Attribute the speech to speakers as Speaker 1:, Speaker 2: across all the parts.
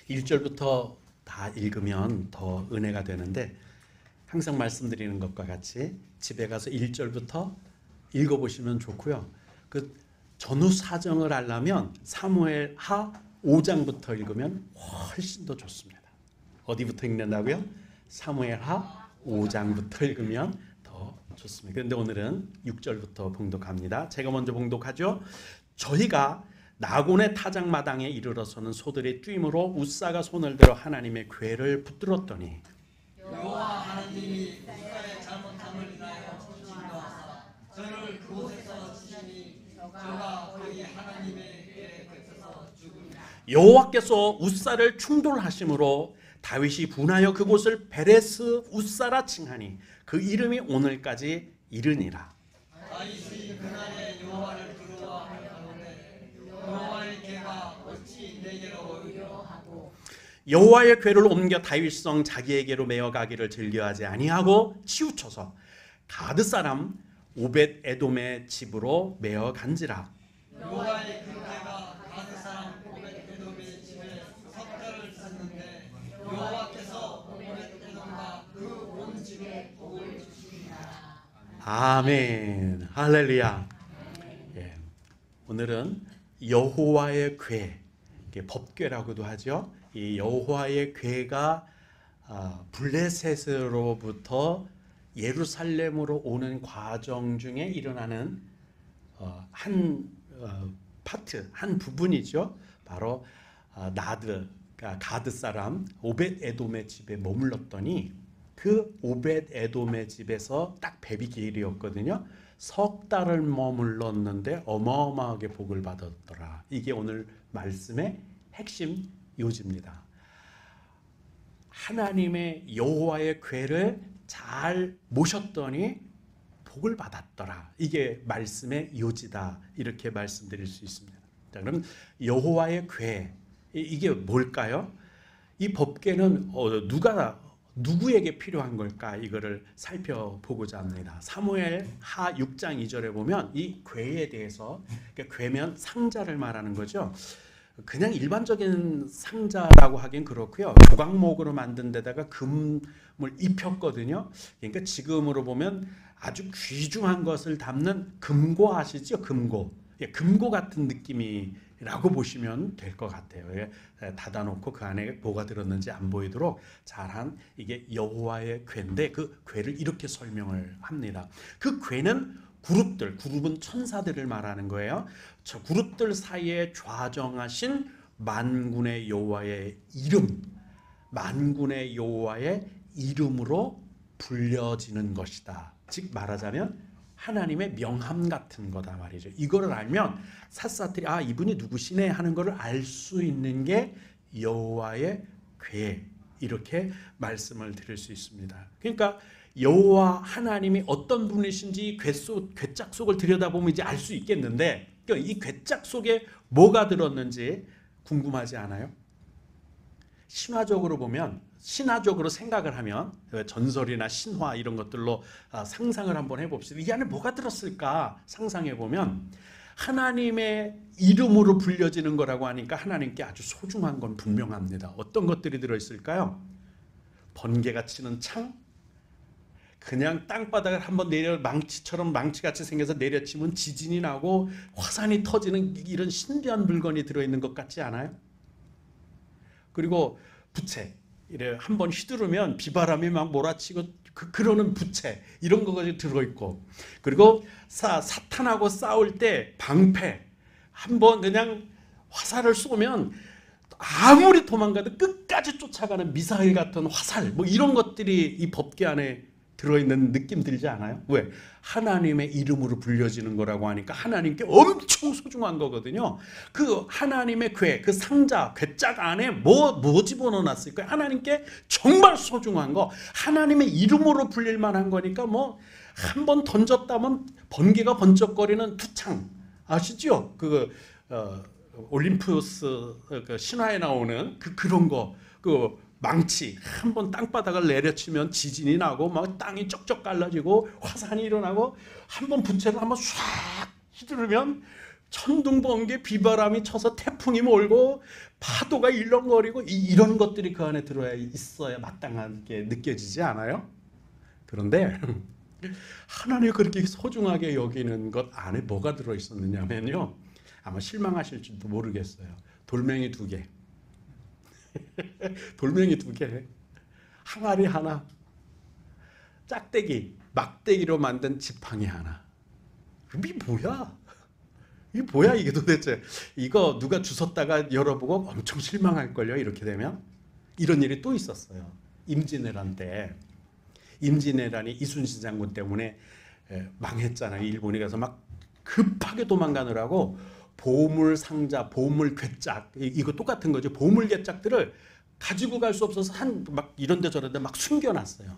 Speaker 1: 1절부터 다 읽으면 더 은혜가 되는데 항상 말씀드리는 것과 같이 집에 가서 1절부터 읽어보시면 좋고요. 그 전후 사정을 알려면 사무엘하 5장부터 읽으면 훨씬 더 좋습니다. 어디부터 읽는다고요? 사무엘하 5장부터 읽으면 더 좋습니다. 그런데 오늘은 6절부터 봉독합니다. 제가 먼저 봉독하죠. 저희가 나곤의 타작마당에 이르러서는 소들의 뛰임으로 웃사가 손을 들어 하나님의 궤를 붙들었더니
Speaker 2: 여호와 하나님이 우사의 잘못함을 인하여 진노하사 저를 그곳에서 치시니 저가 거기 하나님의 궤 곁에서 죽으리라.
Speaker 1: 여호와께서 웃사를 충돌하심으로 다윗이 분하여 그곳을 베레스 웃사라 칭하니 그 이름이 오늘까지 이르니라.
Speaker 2: 다윗이 그날에 여호와를 두려워하였노니 여호와의 궤가 어찌 내게로 오리요 하고
Speaker 1: 여호와의 궤를 옮겨 다윗성 자기에게로 메어 가기를 즐겨하지 아니하고 치우쳐서 가드 사람 오벳 에돔의 집으로 메어 간지라.
Speaker 2: 여호와의 그 궤가 가드 사람 오벳 에돔의 집에 석 달을 샀는데 여호와께서 오벳 에돔과 그 온 집에 복을 주시리라.
Speaker 1: 아멘. 할렐루야. 예. 오늘은 여호와의 궤, 법궤라고도 하죠. 이 여호와의 궤가 블레셋으로부터 예루살렘으로 오는 과정 중에 일어나는 한 파트, 한 부분이죠. 바로 가드 사람 오벳 에돔의 집에 머물렀더니 그 오벳 에돔의 집에서 딱 베비게일이었거든요. 석 달을 머물렀는데 어마어마하게 복을 받았더라. 이게 오늘 말씀의 핵심 요지입니다. 하나님의 여호와의 궤를 잘 모셨더니 복을 받았더라. 이게 말씀의 요지다. 이렇게 말씀드릴 수 있습니다. 자, 그럼 여호와의 궤 이게 뭘까요? 이 법궤는 누구에게 필요한 걸까? 이거를 살펴보고자 합니다. 사무엘 하 6장 2절에 보면 이 궤에 대해서, 그러니까 궤면 상자를 말하는 거죠. 그냥 일반적인 상자라고 하긴 그렇고요. 조각목으로 만든 데다가 금을 입혔거든요. 그러니까 지금으로 보면 아주 귀중한 것을 담는 금고 아시죠? 금고. 금고 같은 느낌이라고 보시면 될 것 같아요. 닫아놓고 그 안에 뭐가 들었는지 안 보이도록 잘한 이게 여호와의 궤인데 그 궤를 이렇게 설명을 합니다. 그 궤는 그룹은 천사들을 말하는 거예요. 저 그룹들 사이에 좌정하신 만군의 여호와의 이름, 만군의 여호와의 이름으로 불려지는 것이다. 즉 말하자면 하나님의 명함 같은 거다 말이죠. 이거를 알면 샅샅이 이분이 누구시네 하는 것을 알 수 있는 게 여호와의 궤, 이렇게 말씀을 드릴 수 있습니다. 그러니까 여호와 하나님이 어떤 분이신지 궤짝 속을 들여다보면 이제 알 수 있겠는데, 이 궤짝 속에 뭐가 들었는지 궁금하지 않아요? 신화적으로 보면, 신화적으로 생각을 하면, 전설이나 신화 이런 것들로 상상을 한번 해봅시다. 이 안에 뭐가 들었을까 상상해 보면 하나님의 이름으로 불려지는 거라고 하니까 하나님께 아주 소중한 건 분명합니다. 어떤 것들이 들어있을까요? 번개가 치는 창, 그냥 땅바닥을 한번 망치같이 생겨서 내려치면 지진이 나고 화산이 터지는 이런 신비한 물건이 들어있는 것 같지 않아요? 그리고 부채, 이래 한번 휘두르면 비바람이 막 몰아치고 그러는 부채, 이런 거가 들어있고, 그리고 사탄하고 싸울 때 방패, 한번 그냥 화살을 쏘면 아무리 도망가도 끝까지 쫓아가는 미사일 같은 화살, 뭐 이런 것들이 이 법궤 안에 들어있는 느낌 들지 않아요? 왜? 하나님의 이름으로 불려지는 거라고 하니까 하나님께 엄청 소중한 거거든요. 그 하나님의 궤, 그 상자, 궤짝 안에 뭐 집어넣어놨을까요? 하나님께 정말 소중한 거, 하나님의 이름으로 불릴 만한 거니까 뭐 한 번 던졌다면 번개가 번쩍거리는 투창 아시죠? 올림푸스 신화에 나오는 그런 거, 망치 한번 땅바닥을 내려치면 지진이 나고 막 땅이 쩍쩍 갈라지고 화산이 일어나고, 한번 부채를 한번 唰 휘두르면 천둥번개 비바람이 쳐서 태풍이 몰고 파도가 일렁거리고 이런 것들이 그 안에 들어야 있어야 마땅하게 느껴지지 않아요? 그런데 하나님이 그렇게 소중하게 여기는 것 안에 뭐가 들어 있었느냐면요, 아마 실망하실지도 모르겠어요. 돌멩이 2개, 돌멩이 2개, 항아리 하나, 짝대기, 막대기로 만든 지팡이 하나. 이게 뭐야? 이게 뭐야 이게 도대체? 이거 누가 주웠다가 열어보고 엄청 실망할걸요. 이렇게 되면. 이런 일이 또 있었어요. 임진왜란 때. 임진왜란이 이순신 장군 때문에 망했잖아요. 일본이. 가서 막 급하게 도망가느라고 보물 상자, 보물 괴짝, 이거 똑같은 거죠. 보물 괴짝들을 가지고 갈 수 없어서 막 이런데 저런데 막 숨겨놨어요.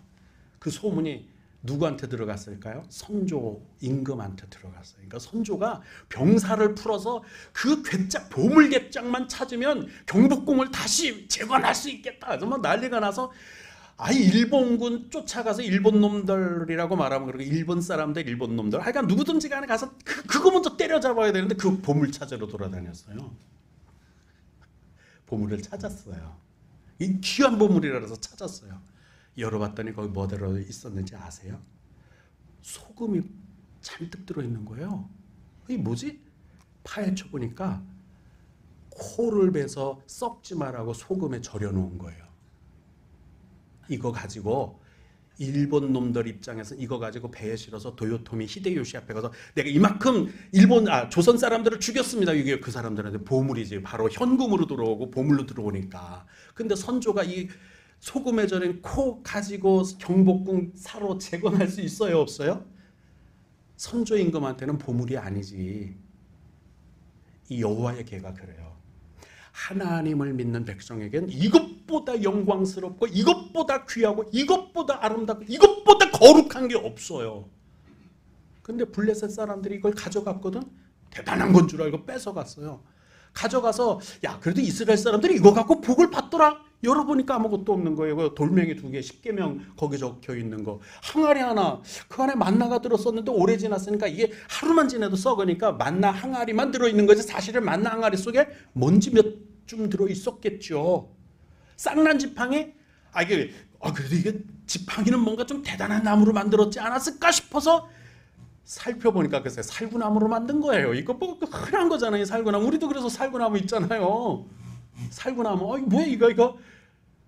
Speaker 1: 그 소문이 누구한테 들어갔을까요? 선조 임금한테 들어갔어요. 그러니까 선조가 병사를 풀어서 그 괴짝, 보물 괴짝만 찾으면 경복궁을 다시 재건할 수 있겠다. 그래서 막 난리가 나서 일본군 쫓아가서 일본 놈들이라고 말하면 그러고 일본 사람들, 일본 놈들, 하여간 누구든지 간에 가서 그거 먼저 때려잡아야 되는데 그 보물 찾으러 돌아다녔어요. 보물을 찾았어요. 이 귀한 보물이라서 찾았어요. 열어봤더니 거기 뭐 들어 있었는지 아세요? 소금이 잔뜩 들어있는 거예요. 이게 뭐지? 파헤쳐 보니까 코를 베서 썩지 말라고 소금에 절여 놓은 거예요. 이거 가지고 일본 놈들 입장에서 이거 가지고 배에 실어서 도요토미 히데요시 앞에 가서 내가 이만큼 조선 사람들을 죽였습니다. 이게 그 사람들한테 보물이지. 바로 현금으로 들어오고 보물로 들어오니까. 근데 선조가 이 소금에 절인 코 가지고 경복궁 사로 재건할 수 있어요, 없어요? 선조 임금한테는 보물이 아니지. 이 여호와의 계가 그래요. 하나님을 믿는 백성에겐 이것보다 영광스럽고 이것보다 귀하고 이것보다 아름답고 이것보다 거룩한 게 없어요. 근데 블레셋 사람들이 이걸 가져갔거든. 대단한 건 줄 알고 뺏어갔어요. 가져가서 그래도 이스라엘 사람들이 이거 갖고 복을 받더라. 열어보니까 아무것도 없는 거예요. 돌멩이 2개, 10계명 거기 적혀 있는 거. 항아리 하나, 그 안에 만나가 들었었는데 오래 지났으니까 이게 하루만 지나도 썩으니까 만나 항아리만 들어있는 거지. 사실은 만나 항아리 속에 먼지 몇 줌 들어있었겠죠. 쌍난 지팡이? 그래도 이게 지팡이는 뭔가 좀 대단한 나무로 만들었지 않았을까 싶어서 살펴보니까 글쎄 살구나무로 만든 거예요. 이거 뭐 흔한 거잖아요. 살구나무. 우리도 그래서 살구나무 있잖아요. 살구나무. 뭐야 이거.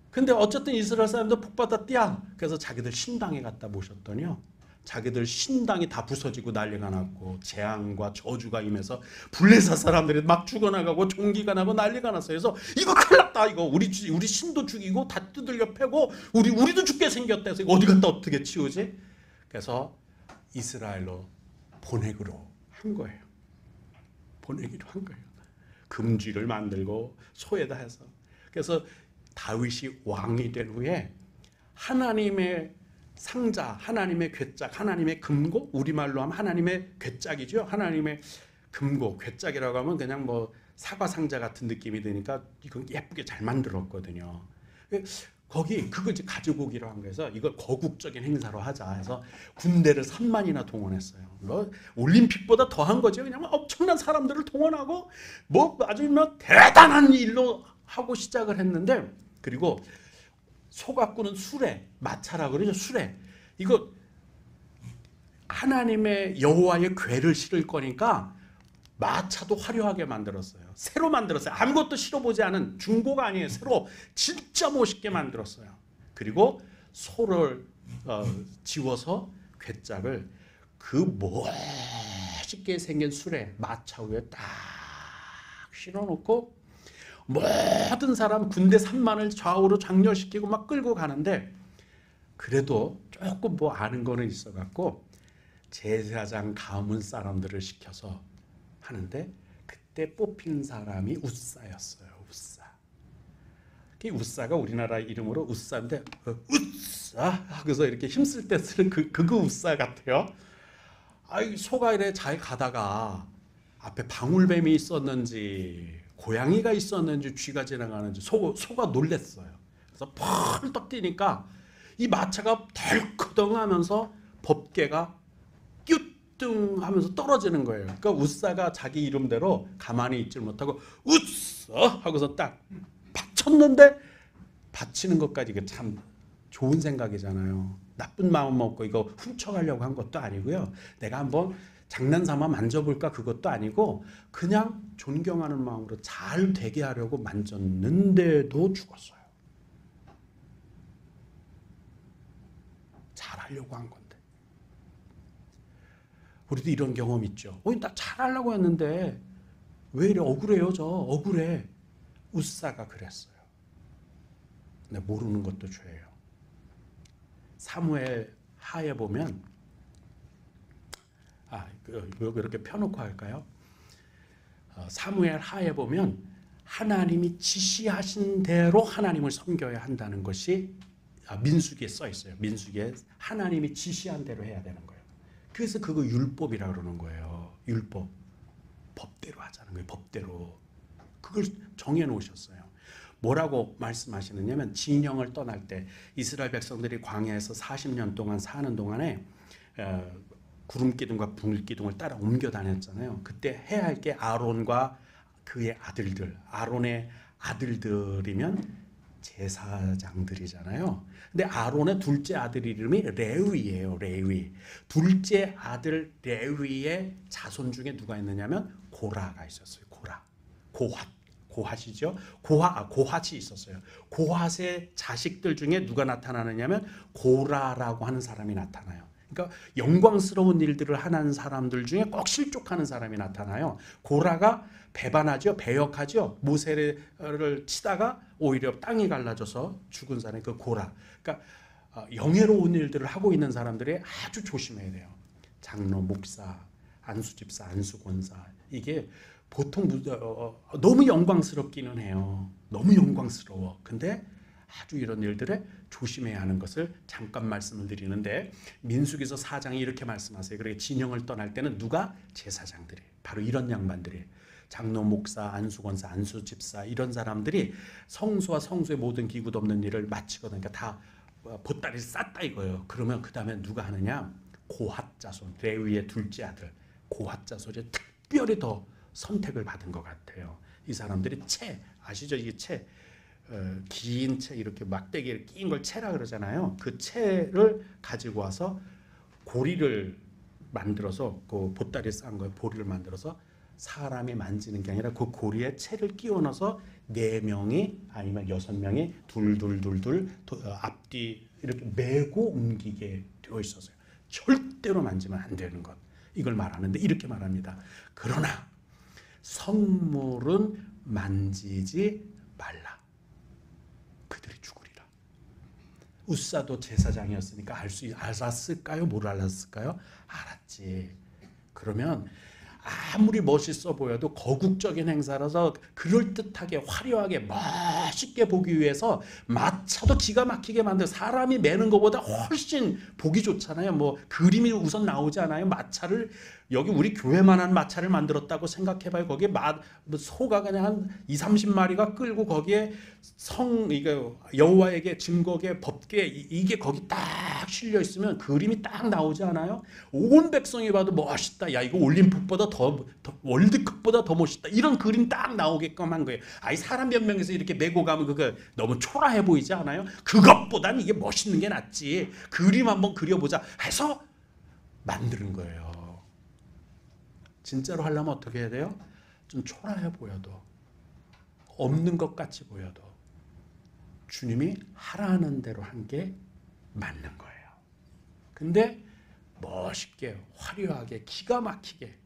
Speaker 1: 근데 어쨌든 이스라엘 사람들 복 받았디야. 그래서 자기들 신당에 갖다 모셨더니요, 자기들 신당이 다 부서지고 난리가 났고 재앙과 저주가 임해서 블레셋 사람들이 막 죽어나가고 종기가 나고 난리가 났어요. 그래서 이거 큰일 났다. 이거 우리 신도 죽이고 다 두들겨 패고 우리도 죽게 생겼다. 해서 어디 갔다 어떻게 치우지? 그래서 이스라엘로 보내기로 한 거예요. 보내기로 한 거예요. 금쥐를 만들고 소에다 해서. 그래서 다윗이 왕이 된 후에 하나님의 상자, 하나님의 괴짝, 하나님의 금고, 우리말로 하면 하나님의 괴짝이죠. 하나님의 금고, 괴짝이라고 하면 그냥 뭐 사과 상자 같은 느낌이 드니까 이건 예쁘게 잘 만들었거든요. 거기 그걸 이제 가지고 오기로 한 거여서 이걸 거국적인 행사로 하자 해서 군대를 3만이나 동원했어요. 뭐 올림픽보다 더한 거죠. 그냥 엄청난 사람들을 동원하고 뭐 아주 대단한 일로 하고 시작을 했는데, 그리고 소 갖고는 수레, 마차라고 그러죠. 수레. 이거 하나님의 여호와의 궤를 실을 거니까 마차도 화려하게 만들었어요. 새로 만들었어요. 아무것도 실어보지 않은 중고가 아니에요. 새로 진짜 멋있게 만들었어요. 그리고 소를 지워서 괴짝을 그 멋있게 생긴 수레, 마차 위에 딱 실어놓고 모든 사람 군대 3만을 좌우로 장렬시키고 막 끌고 가는데, 그래도 조금 뭐 아는 거는 있어갖고 제사장 가문 사람들을 시켜서 하는데, 그때 뽑힌 사람이 우사였어요. 우사. 그 우사가 우리나라 이름으로 우사인데 우사 하고서 이렇게 힘쓸 때 쓰는 그거 우사 같아요. 소가 이래 잘 가다가 앞에 방울뱀이 있었는지 고양이가 있었는지 쥐가 지나가는지 소가 놀랬어요. 그래서 펄떡 뛰니까 이 마차가 덜커덩하면서 법궤가 뀨 뚱 하면서 떨어지는 거예요. 그러니까 웃사가 자기 이름대로 가만히 있질 못하고 웃어 하고서 딱 받쳤는데 받치는 것까지 이게 참 좋은 생각이잖아요. 나쁜 마음 먹고 이거 훔쳐가려고 한 것도 아니고요. 내가 한번 장난삼아 만져볼까 그것도 아니고 그냥 존경하는 마음으로 잘 되게 하려고 만졌는데도 죽었어요. 잘하려고 한 건데. 우리도 이런 경험 있죠. 나 잘하려고 했는데 왜 이래 억울해요 저 억울해. 웃사가 그랬어요. 근데 모르는 것도 죄예요. 사무엘 하에 보면 이렇게 펴놓고 할까요? 사무엘 하에 보면 하나님이 지시하신 대로 하나님을 섬겨야 한다는 것이 민수기에 써 있어요. 민수기에 하나님이 지시한 대로 해야 되는 거예요. 그래서 그거 율법이라고 그러는 거예요. 율법. 법대로 하자는 거예요. 법대로. 그걸 정해 놓으셨어요. 뭐라고 말씀하시느냐면 진영을 떠날 때 이스라엘 백성들이 광야에서 40년 동안 사는 동안에 구름 기둥과 불 기둥을 따라 옮겨 다녔잖아요. 그때 해야 할 게 아론과 그의 아들들, 아론의 아들들이면 제사장들이잖아요. 근데 아론의 둘째 아들 이름이 레위예요. 레위. 둘째 아들 레위의 자손 중에 누가 있느냐면 고라가 있었어요. 고라. 고핫이죠. 고핫이 있었어요. 고핫의 자식들 중에 누가 나타나느냐면 고라라고 하는 사람이 나타나요. 그러니까 영광스러운 일들을 하는 사람들 중에 꼭 실족하는 사람이 나타나요. 고라가 배반하죠. 배역하죠. 모세를 치다가 오히려 땅이 갈라져서 죽은 사람이 그 고라. 그러니까 영예로운 일들을 하고 있는 사람들이 아주 조심해야 돼요. 장로, 목사, 안수집사, 안수권사. 이게 보통 너무 영광스럽기는 해요. 너무 영광스러워. 근데 아주 이런 일들에 조심해야 하는 것을 잠깐 말씀을 드리는데 민수기서 4장이 이렇게 말씀하세요. 그러니까 진영을 떠날 때는 누가? 제사장들이. 바로 이런 양반들이. 장로, 목사, 안수권사, 안수집사 이런 사람들이 성수와 성수의 모든 기구 없는 일을 마치거든요. 그러니까 다 보따리를 쌌다 이거예요. 그러면 그 다음에 누가 하느냐? 고핫 자손, 레위의 둘째 아들 고핫 자손이 특별히 더 선택을 받은 것 같아요. 이 사람들이 채 아시죠? 이게 채 긴 채 이렇게 막대기에 낀 걸 채라 그러잖아요. 그 채를 가지고 와서 고리를 만들어서 그 보따리에 싼 거에 고리를 만들어서 사람이 만지는 게 아니라 그 고리에 채를 끼워 넣어서 4명이 아니면 6명이 둘둘둘둘 앞뒤 이렇게 메고 옮기게 되어 있었어요. 절대로 만지면 안 되는 것. 이걸 말하는데 이렇게 말합니다. 그러나 성물은 만지지 말라. 그들이 죽으리라. 웃사도 제사장이었으니까 알았을까요? 뭘 알았을까요? 알았지. 그러면 아무리 멋있어 보여도 거국적인 행사라서 그럴듯하게 화려하게 멋있게 보기 위해서 마차도 기가 막히게 만들 사람이 매는 것보다 훨씬 보기 좋잖아요. 뭐 그림이 우선 나오지 않아요. 마차를 여기 우리 교회만한 마차를 만들었다고 생각해봐요. 거기에 소가 그냥 한 2-30마리가 끌고 거기에 이게 여호와에게 증거계 법궤 이게 거기 딱 실려 있으면 그림이 딱 나오지 않아요? 온 백성이 봐도 멋있다. 야 이거 올림픽보다 더 월드컵보다 더 멋있다. 이런 그림 딱 나오게끔 한 거예요. 아이 사람 몇 명에서 이렇게 메고 가면 그거 너무 초라해 보이지 않아요? 그것보단 이게 멋있는 게 낫지. 그림 한번 그려보자 해서 만드는 거예요. 진짜로 하려면 어떻게 해야 돼요? 좀 초라해 보여도 없는 것 같이 보여도 주님이 하라는 대로 한 게 맞는 거예요. 근데 멋있게 화려하게 기가 막히게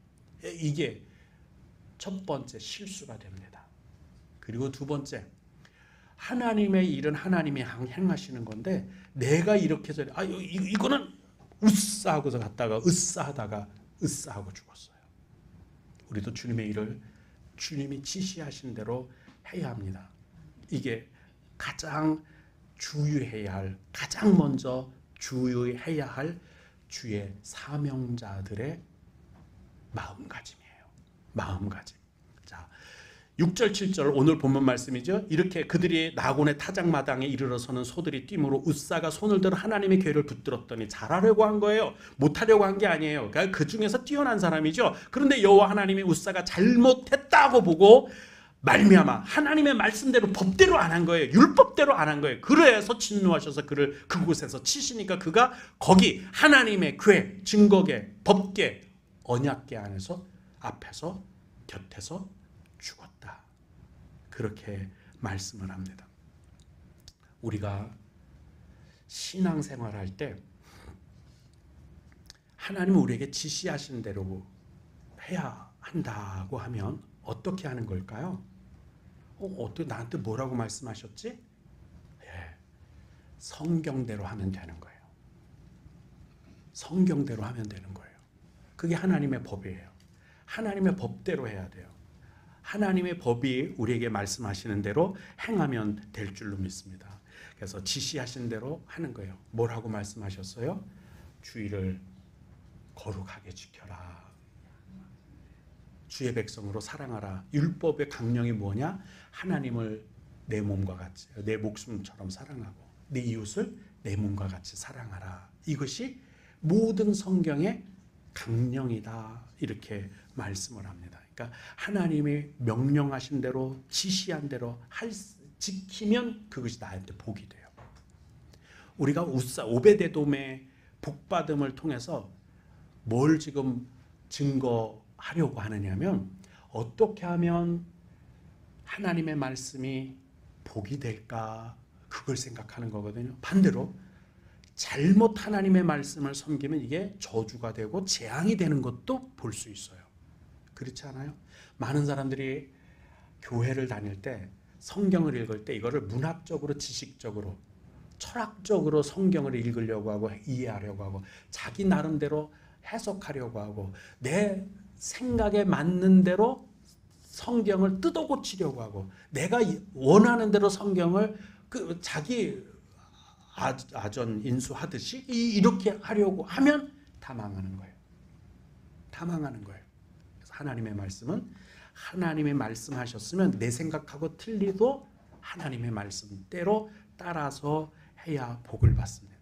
Speaker 1: 이게 첫 번째 실수가 됩니다. 그리고 두 번째 하나님의 일은 하나님이 행하시는 건데 내가 이렇게 해서 이거는 으싸하고서 갔다가 으싸하다가 으싸하고 죽었어요. 우리도 주님의 일을 주님이 지시하신 대로 해야 합니다. 이게 가장 주의해야 할, 가장 먼저 주의해야 할 주의 사명자들의 마음가짐이에요. 마음가짐. 자, 6절 7절 오늘 본문 말씀이죠. 이렇게 그들이 나곤의 타작마당에 이르러서는 소들이 뛰므로 웃사가 손을 들어 하나님의 궤를 붙들었더니 잘하려고 한 거예요. 못하려고 한 게 아니에요. 그러니까 그 중에서 뛰어난 사람이죠. 그런데 여호와 하나님이 웃사가 잘못했다고 보고 말미암아 하나님의 말씀대로 법대로 안 한 거예요. 율법대로 안 한 거예요. 그래서 진노하셔서 그를 그곳에서 치시니까 그가 거기 하나님의 궤, 증거궤, 법궤, 언약궤 안에서 앞에서 곁에서 죽었다. 그렇게 말씀을 합니다. 우리가 신앙생활할 때 하나님은 우리에게 지시하신 대로 해야 한다고 하면 어떻게 하는 걸까요? 어떻게 나한테 뭐라고 말씀하셨지? 예, 성경대로 하면 되는 거예요. 성경대로 하면 되는 거예요. 그게 하나님의 법이에요. 하나님의 법대로 해야 돼요. 하나님의 법이 우리에게 말씀하시는 대로 행하면 될 줄로 믿습니다. 그래서 지시하신 대로 하는 거예요. 뭐라고 말씀하셨어요? 주의를 거룩하게 지켜라. 주의 백성으로 사랑하라. 율법의 강령이 뭐냐? 하나님을 내 몸과 같이, 내 목숨처럼 사랑하고 내 이웃을 내 몸과 같이 사랑하라. 이것이 모든 성경의 강령이다. 이렇게 말씀을 합니다. 그러니까 하나님이 명령하신 대로 지시한 대로 지키면 그것이 나한테 복이 돼요. 우리가 웃사 오베데돔의 복받음을 통해서 뭘 지금 증거하려고 하느냐면 어떻게 하면 하나님의 말씀이 복이 될까 그걸 생각하는 거거든요. 반대로 잘못 하나님의 말씀을 섬기면 이게 저주가 되고 재앙이 되는 것도 볼 수 있어요. 그렇지 않아요? 많은 사람들이 교회를 다닐 때 성경을 읽을 때 이거를 문학적으로 지식적으로 철학적으로 성경을 읽으려고 하고 이해하려고 하고 자기 나름대로 해석하려고 하고 내 생각에 맞는 대로 성경을 뜯어 고치려고 하고 내가 원하는 대로 성경을 자기 아전 인수하듯이 이렇게 하려고 하면 다 망하는 거예요. 다 망하는 거예요. 그래서 하나님의 말씀은 하나님의 말씀하셨으면 내 생각하고 틀리도 하나님의 말씀대로 따라서 해야 복을 받습니다.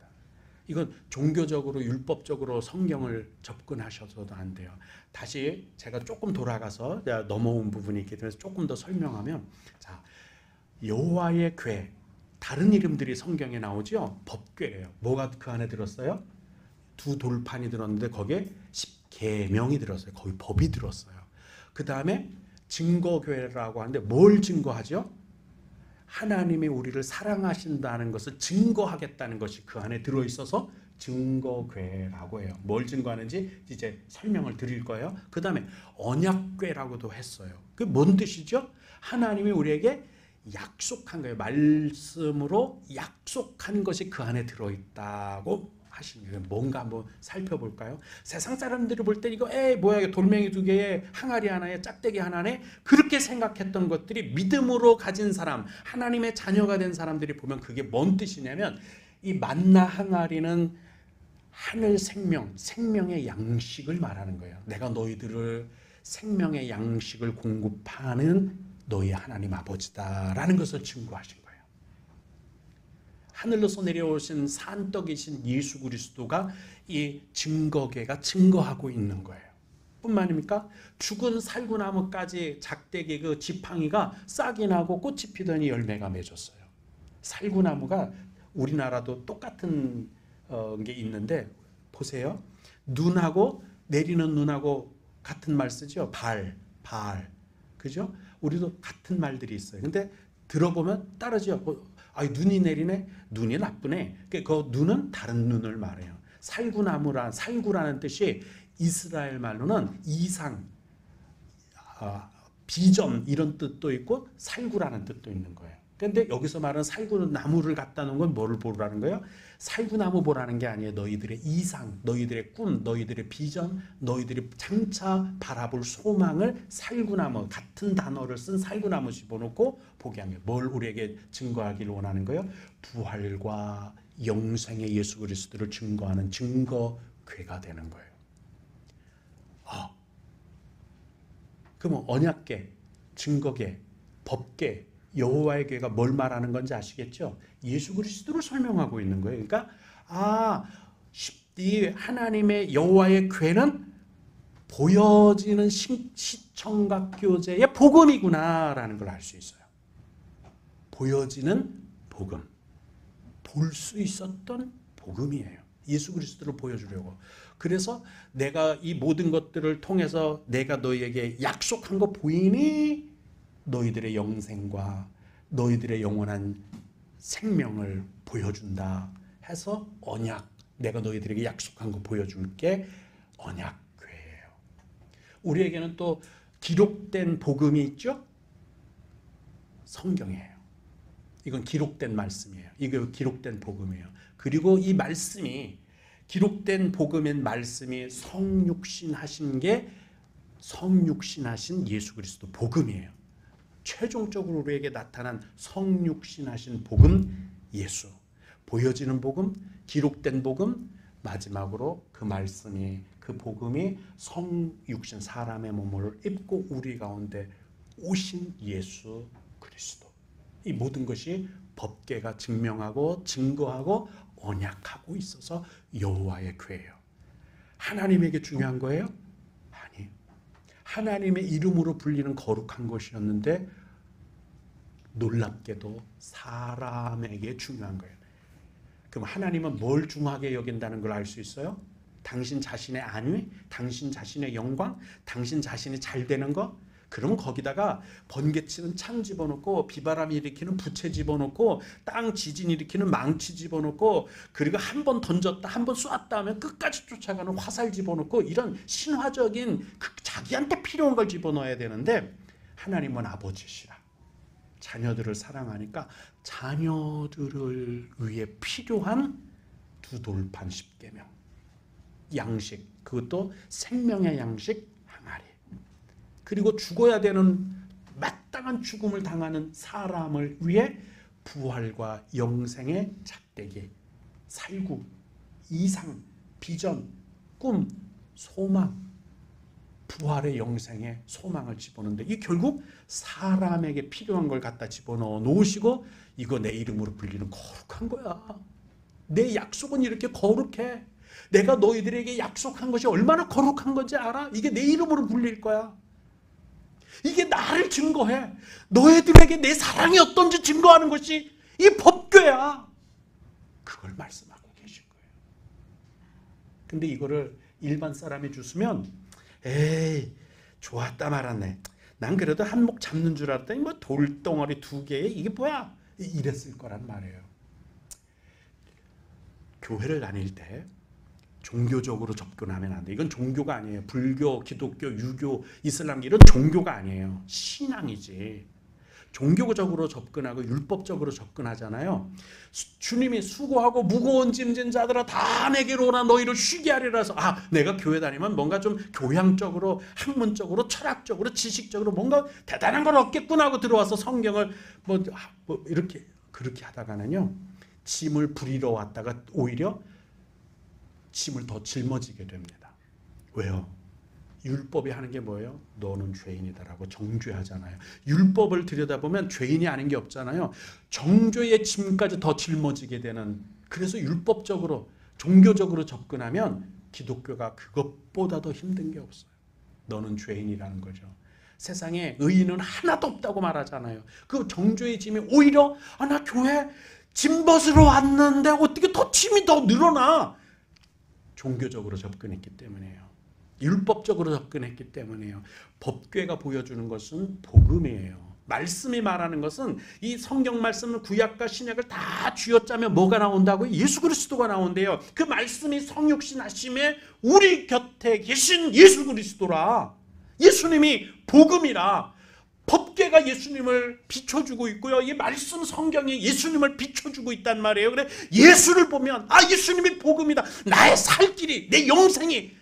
Speaker 1: 이건 종교적으로 율법적으로 성경을 접근하셔서도 안 돼요. 다시 제가 조금 돌아가서 넘어온 부분이 있기 때문에 조금 더 설명하면 자, 여호와의 궤 다른 이름들이 성경에 나오죠. 법궤예요. 뭐가 그 안에 들었어요? 2 돌판이 들었는데 거기에 10계명이 들었어요. 거기 법이 들었어요. 그 다음에 증거궤라고 하는데 뭘 증거하죠? 하나님이 우리를 사랑하신다는 것을 증거하겠다는 것이 그 안에 들어있어서 증거궤라고 해요. 뭘 증거하는지 이제 설명을 드릴 거예요. 그 다음에 언약궤라고도 했어요. 그게 뭔 뜻이죠? 하나님이 우리에게 약속한 거예요. 말씀으로 약속한 것이 그 안에 들어있다고 하시는 거예요. 뭔가 한번 살펴볼까요? 세상 사람들이 볼 때 이거 뭐야 돌멩이 2개에 항아리 하나에 짝대기 하나에 그렇게 생각했던 것들이 믿음으로 가진 사람 하나님의 자녀가 된 사람들이 보면 그게 뭔 뜻이냐면 이 만나 항아리는 하늘 생명의 양식을 말하는 거예요. 내가 너희들을 생명의 양식을 공급하는 너희 하나님 아버지다라는 것을 증거하신 거예요. 하늘로서 내려오신 산떡이신 예수 그리스도가 이 증거궤가 증거하고 있는 거예요. 뿐만 아닙니까? 죽은 살구나무까지 작대기 그 지팡이가 싹이 나고 꽃이 피더니 열매가 맺었어요. 살구나무가 우리나라도 똑같은 게 있는데 보세요. 눈하고 내리는 눈하고 같은 말 쓰죠. 발. 그죠? 우리도 같은 말들이 있어요. 근데 들어보면 따르죠. 눈이 내리네. 눈이 나쁘네. 그 눈은 다른 눈을 말해요. 살구라는 뜻이 이스라엘 말로는 이상, 비전 이런 뜻도 있고 살구라는 뜻도 있는 거예요. 그런데 여기서 말하는 살구나무를 갖다 놓은 건 뭐를 보라는 거예요? 살구나무 보라는 게 아니에요. 너희들의 이상, 너희들의 꿈, 너희들의 비전, 너희들이 장차 바라볼 소망을 살구나무 같은 단어를 쓴 살구나무 집어넣고 보게 한 거예요. 뭘 우리에게 증거하기를 원하는 거예요? 부활과 영생의 예수 그리스도를 증거하는 증거궤가 되는 거예요. 그럼 언약궤 증거계, 법계, 여호와의 궤가 뭘 말하는 건지 아시겠죠? 예수 그리스도를 설명하고 있는 거예요. 그러니까 이 하나님의 여호와의 궤는 보여지는 시청각 교제의 복음이구나라는 걸 알 수 있어요. 보여지는 복음, 볼 수 있었던 복음이에요. 예수 그리스도를 보여주려고. 그래서 내가 이 모든 것들을 통해서 내가 너희에게 약속한 거 보이니? 너희들의 영생과 너희들의 영원한 생명을 보여준다 해서 언약, 내가 너희들에게 약속한 거 보여줄게, 언약궤예요. 우리에게는 또 기록된 복음이 있죠? 성경이에요. 이건 기록된 말씀이에요. 이거 기록된 복음이에요. 그리고 이 말씀이, 기록된 복음의 말씀이 성육신하신 예수 그리스도 복음이에요. 최종적으로 우리에게 나타난 성육신하신 복음 예수, 보여지는 복음, 기록된 복음, 마지막으로 그 말씀이, 그 복음이 성육신 사람의 몸을 입고 우리 가운데 오신 예수 그리스도. 이 모든 것이 법궤가 증명하고 증거하고 언약하고 있어서 여호와의 궤예요. 하나님에게 중요한 거예요? 아니, 하나님의 이름으로 불리는 거룩한 것이었는데 놀랍게도 사람에게 중요한 거예요. 그럼 하나님은 뭘 중하게 여긴다는 걸 알 수 있어요? 당신 자신의 안위, 당신 자신의 영광, 당신 자신이 잘 되는 거? 그럼 거기다가 번개치는 창 집어넣고, 비바람이 일으키는 부채 집어넣고, 땅 지진 일으키는 망치 집어넣고, 그리고 한 번 던졌다, 한 번 쏘았다 하면 끝까지 쫓아가는 화살 집어넣고, 이런 신화적인 자기한테 필요한 걸 집어넣어야 되는데, 하나님은 아버지시라. 자녀들을 사랑하니까 자녀들을 위해 필요한 두 돌판 10계명, 양식, 그것도 생명의 양식 항아리, 그리고 죽어야 되는 마땅한 죽음을 당하는 사람을 위해 부활과 영생의 작대기, 살구, 이상, 비전, 꿈, 소망, 부활의 영생의 소망을 집어넣는데, 이 결국 사람에게 필요한 걸 갖다 집어넣어 놓으시고, 이거 내 이름으로 불리는 거룩한 거야. 내 약속은 이렇게 거룩해. 내가 너희들에게 약속한 것이 얼마나 거룩한 건지 알아? 이게 내 이름으로 불릴 거야. 이게 나를 증거해. 너희들에게 내 사랑이 어떤지 증거하는 것이 이 법궤야. 그걸 말씀하고 계신 거예요. 근데 이거를 일반 사람이 주시면, 에이, 좋았다 말았네. 난 그래도 한몫 잡는 줄 알았더니 뭐 돌덩어리 2개에 이게 뭐야? 이랬을 거란 말이에요. 교회를 다닐 때 종교적으로 접근하면 안 돼. 이건 종교가 아니에요. 불교, 기독교, 유교, 이슬람, 이런 종교가 아니에요. 신앙이지. 종교적으로 접근하고 율법적으로 접근하잖아요. 주님이 수고하고 무거운 짐진 자들아 다 내게로 오라, 너희를 쉬게 하리라 해서, 내가 교회 다니면 뭔가 좀 교양적으로, 학문적으로, 철학적으로, 지식적으로 뭔가 대단한 걸 얻겠구나 하고 들어와서 성경을 이렇게 그렇게 하다가는요, 짐을 부리러 왔다가 오히려 짐을 더 짊어지게 됩니다. 왜요? 율법이 하는 게 뭐예요? 너는 죄인이다라고 정죄하잖아요. 율법을 들여다보면 죄인이 아닌 게 없잖아요. 정죄의 짐까지 더 짊어지게 되는, 그래서 율법적으로, 종교적으로 접근하면 기독교가 그것보다 더 힘든 게 없어요. 너는 죄인이라는 거죠. 세상에 의인은 하나도 없다고 말하잖아요. 그 정죄의 짐이 오히려, 나 교회 짐 벗으러 왔는데 어떻게 더 짐이 더 늘어나? 종교적으로 접근했기 때문이에요. 율법적으로 접근했기 때문이에요. 법궤가 보여주는 것은 복음이에요. 말씀이 말하는 것은, 이 성경 말씀은 구약과 신약을 다 쥐어짜면 뭐가 나온다고요? 예수 그리스도가 나온대요. 그 말씀이 성육신 하심에 우리 곁에 계신 예수 그리스도라. 예수님이 복음이라. 법궤가 예수님을 비춰주고 있고요. 이 말씀 성경이 예수님을 비춰주고 있단 말이에요. 그래, 예수를 보면 예수님이 복음이다. 나의 살 길이, 내 영생이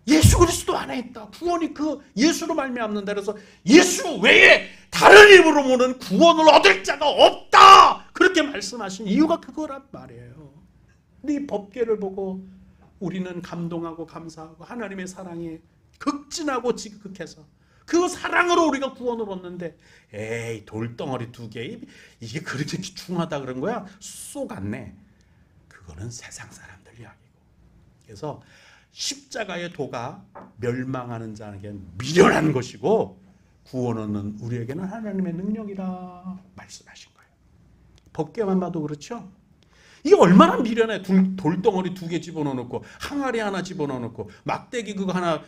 Speaker 1: 예수 그리스도 안에 있다. 구원이 그 예수로 말미암는다. 그래서 예수 외에 다른 이름으로 모르는 구원을 얻을 자가 없다. 그렇게 말씀하신 이유가 그거란 말이에요. 이 법궤를 보고 우리는 감동하고 감사하고 하나님의 사랑이 극진하고 지극해서 그 사랑으로 우리가 구원을 얻는데 에이 돌덩어리 2개 이게 그렇게 중하다 그런 거야? 쏙 안네. 그거는 세상 사람들 이야기고. 그래서 십자가의 도가 멸망하는 자에게 미련한 것이고 구원 얻는 우리에게는 하나님의 능력이라 말씀하신 거예요. 법궤만 봐도 그렇죠? 이게 얼마나 미련해. 돌덩어리 2개 집어넣고 항아리 하나 집어넣고 막대기 그거 하나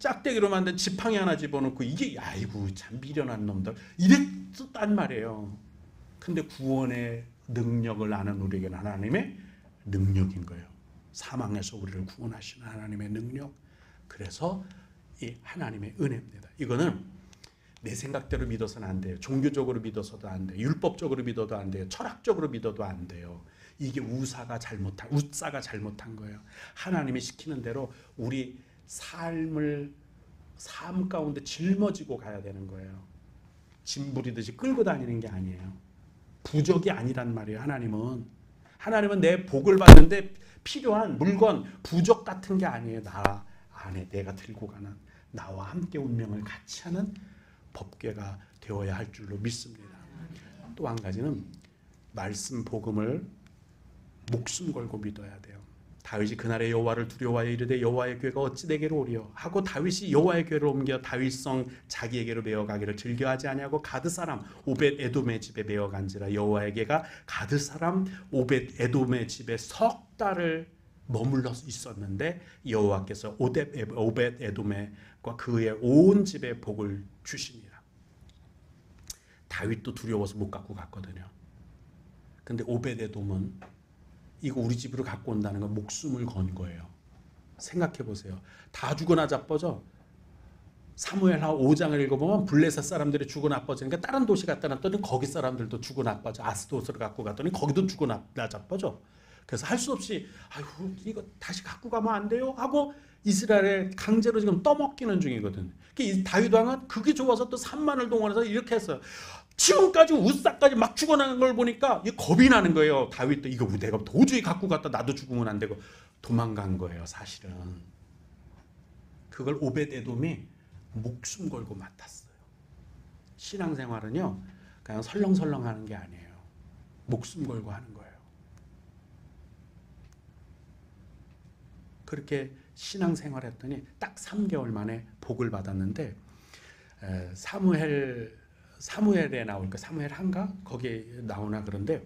Speaker 1: 짝대기로 만든 지팡이 하나 집어넣고 이게 아이고 참 미련한 놈들 이랬단 말이에요. 근데 구원의 능력을 아는 우리에게는 하나님의 능력인 거예요. 사망에서 우리를 구원하시는 하나님의 능력. 그래서 이 하나님의 은혜입니다. 이거는 내 생각대로 믿어서는 안 돼요. 종교적으로 믿어서도 안 돼요. 율법적으로 믿어도 안 돼요. 철학적으로 믿어도 안 돼요. 이게 우사가 잘못한 거예요. 하나님이 시키는 대로 우리 삶 가운데 짊어지고 가야 되는 거예요. 짐 부리듯이 끌고 다니는 게 아니에요. 부적이 아니란 말이에요. 하나님은 내 복을 받는데 필요한 물건, 부적 같은 게 아니에요. 나 안에 내가 들고 가는 나와 함께 운명을 같이 하는 법궤가 되어야 할 줄로 믿습니다. 또 한 가지는 말씀 복음을 목숨 걸고 믿어야 돼요. 다윗이 그날의 여호와를 두려워하여 이르되 여호와의 궤가 어찌 내게로 오리요 하고 다윗이 여호와의 궤를 옮겨 다윗성 자기에게로 메어가기를 즐겨하지 아니하고 가드 사람 오벳 에돔의 집에 메어간지라. 여호와의 궤가 가드 사람 오벳 에돔의 집에 석 달을 머물러 있었는데 여호와께서 오벳 에돔과 그의 온 집에 복을 주시니라. 다윗도 두려워서 못 갖고 갔거든요. 근데 오벳 에돔은 이거 우리 집으로 갖고 온다는 건 목숨을 건 거예요. 생각해 보세요. 다 죽어나 자빠져. 사무엘하 5장을 읽어보면 블레셋 사람들이 죽어 나빠지니까 다른 도시 갖다 놨더니 거기 사람들도 죽어 나빠져. 아스도스를 갖고 갔더니 거기도 죽어 나빠져. 그래서 할 수 없이 아이고 이거 다시 갖고 가면 안 돼요 하고 이스라엘에 강제로 지금 떠먹기는 중이거든. 다윗 왕은 그게 좋아서 또 3만을 동원해서 이렇게 했어요. 지금까지 우사까지 막 죽어나는 걸 보니까 겁이 나는 거예요. 다윗도 이거 내가 도저히 갖고 갔다 나도 죽으면 안 되고 도망간 거예요. 사실은 그걸 오벳 에돔이 목숨 걸고 맡았어요. 신앙생활은요 그냥 설렁설렁 하는 게 아니에요. 목숨 걸고 하는 거예요. 그렇게 신앙생활했더니 딱 3개월 만에 복을 받았는데 사무엘에 나올까? 사무엘 한가? 거기에 나오나 그런데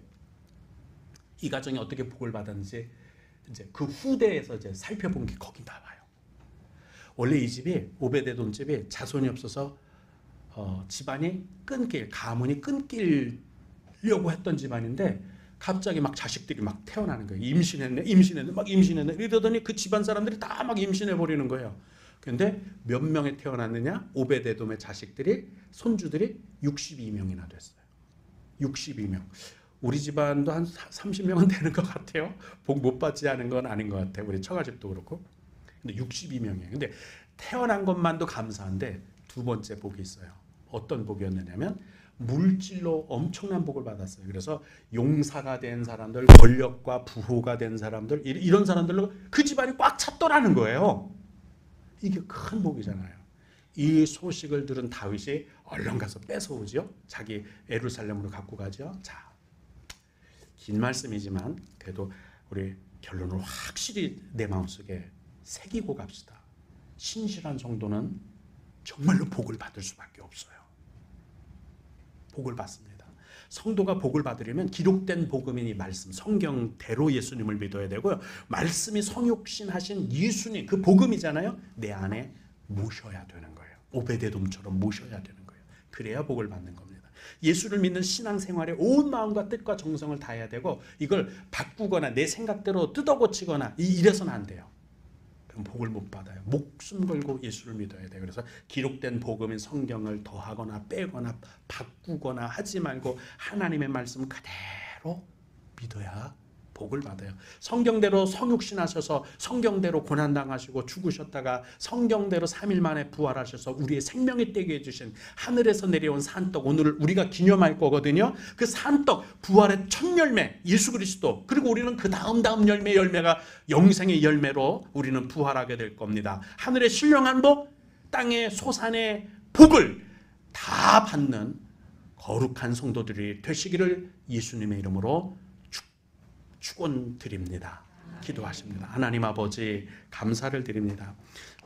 Speaker 1: 이 가정이 어떻게 복을 받았는지 이제 그 후대에서 이제 살펴본 게 거기 나와요. 원래 이 집이 오벳에돔 집이 자손이 없어서 집안이 가문이 끊기려고 했던 집안인데 갑자기 막 자식들이 막 태어나는 거예요. 임신했네 이러더니 그 집안 사람들이 다 막 임신해 버리는 거예요. 근데 몇 명이 태어났느냐? 오벳에돔의 자식들이 손주들이 62명이나 됐어요. 62명. 우리 집안도 한 30명은 되는 것 같아요. 복 못 받지 않은 건 아닌 것 같아요. 우리 처가집도 그렇고. 근데 62명이에요. 근데 태어난 것만도 감사한데 두 번째 복이 있어요. 어떤 복이었느냐면 물질로 엄청난 복을 받았어요. 그래서 용사가 된 사람들, 권력과 부호가 된 사람들 이런 사람들로 그 집안이 꽉 찼더라는 거예요. 이게 큰 복이잖아요. 이 소식을 들은 다윗이 얼른 가서 뺏어오죠. 자기 예루살렘으로 갖고 가죠. 자, 긴 말씀이지만 그래도 우리 결론을 확실히 내 마음속에 새기고 갑시다. 신실한 정도는 정말로 복을 받을 수밖에 없어요. 복을 받습니다. 성도가 복을 받으려면 기록된 복음인 이 말씀, 성경대로 예수님을 믿어야 되고요. 말씀이 성육신 하신 예수님, 그 복음이잖아요. 내 안에 모셔야 되는 거예요. 오베데돔처럼 모셔야 되는 거예요. 그래야 복을 받는 겁니다. 예수를 믿는 신앙생활에 온 마음과 뜻과 정성을 다해야 되고 이걸 바꾸거나 내 생각대로 뜯어고치거나 이래서는 안 돼요. 그럼 복을 못 받아요. 목숨 걸고 예수를 믿어야 돼요. 그래서 기록된 복음인 성경을 더하거나 빼거나 바꾸거나 하지 말고 하나님의 말씀 그대로 믿어야 복을 받아요. 성경대로 성육신하셔서 성경대로 고난당하시고 죽으셨다가 성경대로 3일 만에 부활하셔서 우리의 생명이 되게 해주신 하늘에서 내려온 산떡, 오늘 우리가 기념할 거거든요. 그 산떡, 부활의 첫 열매 예수 그리스도, 그리고 우리는 그 다음 열매가 영생의 열매로 우리는 부활하게 될 겁니다. 하늘의 신령한 복, 땅의 소산의 복을 다 받는 거룩한 성도들이 되시기를 예수님의 이름으로 축원드립니다. 기도하십니다. 하나님 아버지 감사를 드립니다.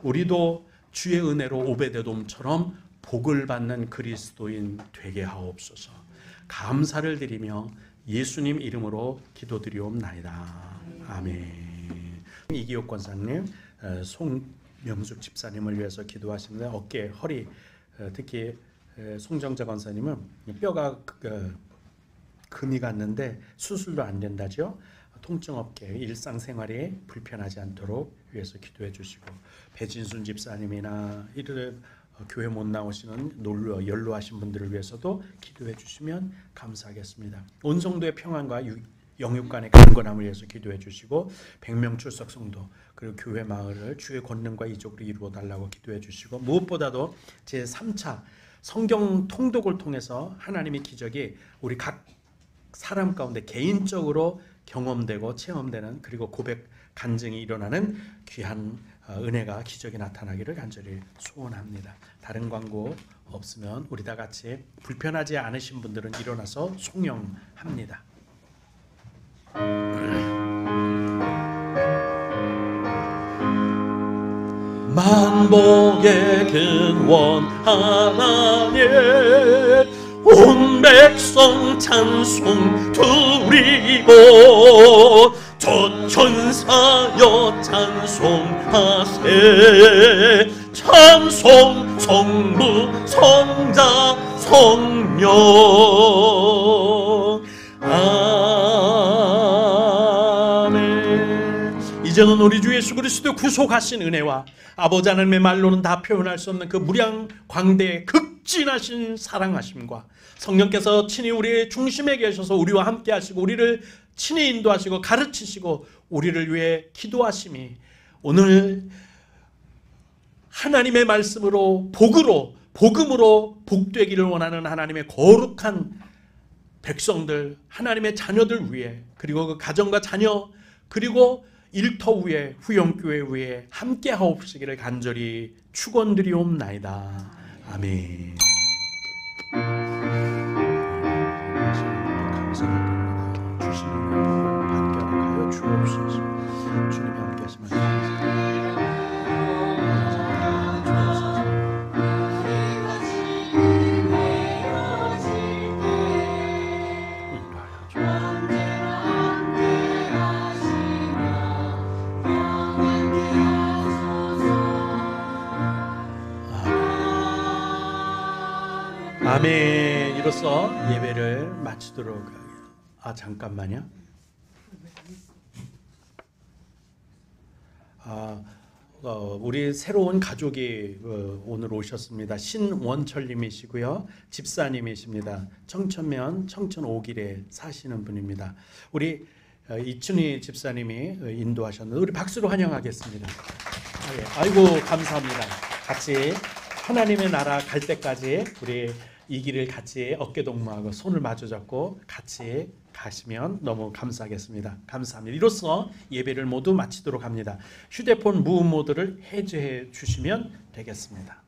Speaker 1: 우리도 주의 은혜로 오베데돔처럼 복을 받는 그리스도인 되게 하옵소서. 감사를 드리며 예수님 이름으로 기도드리옵나이다. 아멘. 이기옥 권사님, 송명숙 집사님을 위해서 기도하십니다. 어깨, 허리, 특히 송정자 권사님은 뼈가 금이 갔는데 수술도 안 된다죠. 통증 없게 일상생활이 불편하지 않도록 위해서 기도해 주시고, 배진순 집사님이나 이들 교회 못 나오시는 연로하신 분들을 위해서도 기도해 주시면 감사하겠습니다. 온 성도의 평안과 영육간의 강건함을 위해서 기도해 주시고, 100명 출석 성도 그리고 교회 마을을 주의 권능과 이적으로 이루어 달라고 기도해 주시고, 무엇보다도 제 3차 성경 통독을 통해서 하나님의 기적이 우리 각 사람 가운데 개인적으로 경험되고 체험되는, 그리고 고백 간증이 일어나는 귀한 은혜가 기적이 나타나기를 간절히 소원합니다. 다른 광고 없으면 우리 다 같이 불편하지 않으신 분들은 일어나서 송영합니다. 만복의 근원 하나님, 온 백성 찬송 드리고 저 천사여 찬송하세. 찬송 성부 성자 성령. 아멘. 이제는 우리 주 예수 그리스도 구속하신 은혜와 아버지 하나님의 말로는 다 표현할 수 없는 그 무량 광대의 극진하신 사랑하심과 성령께서 친히 우리의 중심에 계셔서 우리와 함께 하시고 우리를 친히 인도하시고 가르치시고 우리를 위해 기도하심이 오늘 하나님의 말씀으로 복음으로 복되기를 원하는 하나님의 거룩한 백성들, 하나님의 자녀들 위해, 그리고 그 가정과 자녀, 그리고 일터 위에, 후영교회 위에 함께 하옵시기를 간절히 축원드리옵나이다. 아멘. 감사를 드립니다. 주시는 은혜를 받게 하여 주옵소서. 주님이 함께 하시면 감사합니다. 아멘. 이로써 예배를 마치도록 잠깐만요. 우리 새로운 가족이 오늘 오셨습니다. 신원철님이시고요, 집사님이십니다. 청천면 청천 5길에 사시는 분입니다. 우리 이춘희 집사님이 인도하셨는데 우리 박수로 환영하겠습니다. 아이고 감사합니다. 같이 하나님의 나라 갈 때까지 우리 이 길을 같이 어깨동무하고 손을 마주잡고 같이 가시면 너무 감사하겠습니다. 감사합니다. 이로써 예배를 모두 마치도록 합니다. 휴대폰 무음 모드를 해제해 주시면 되겠습니다.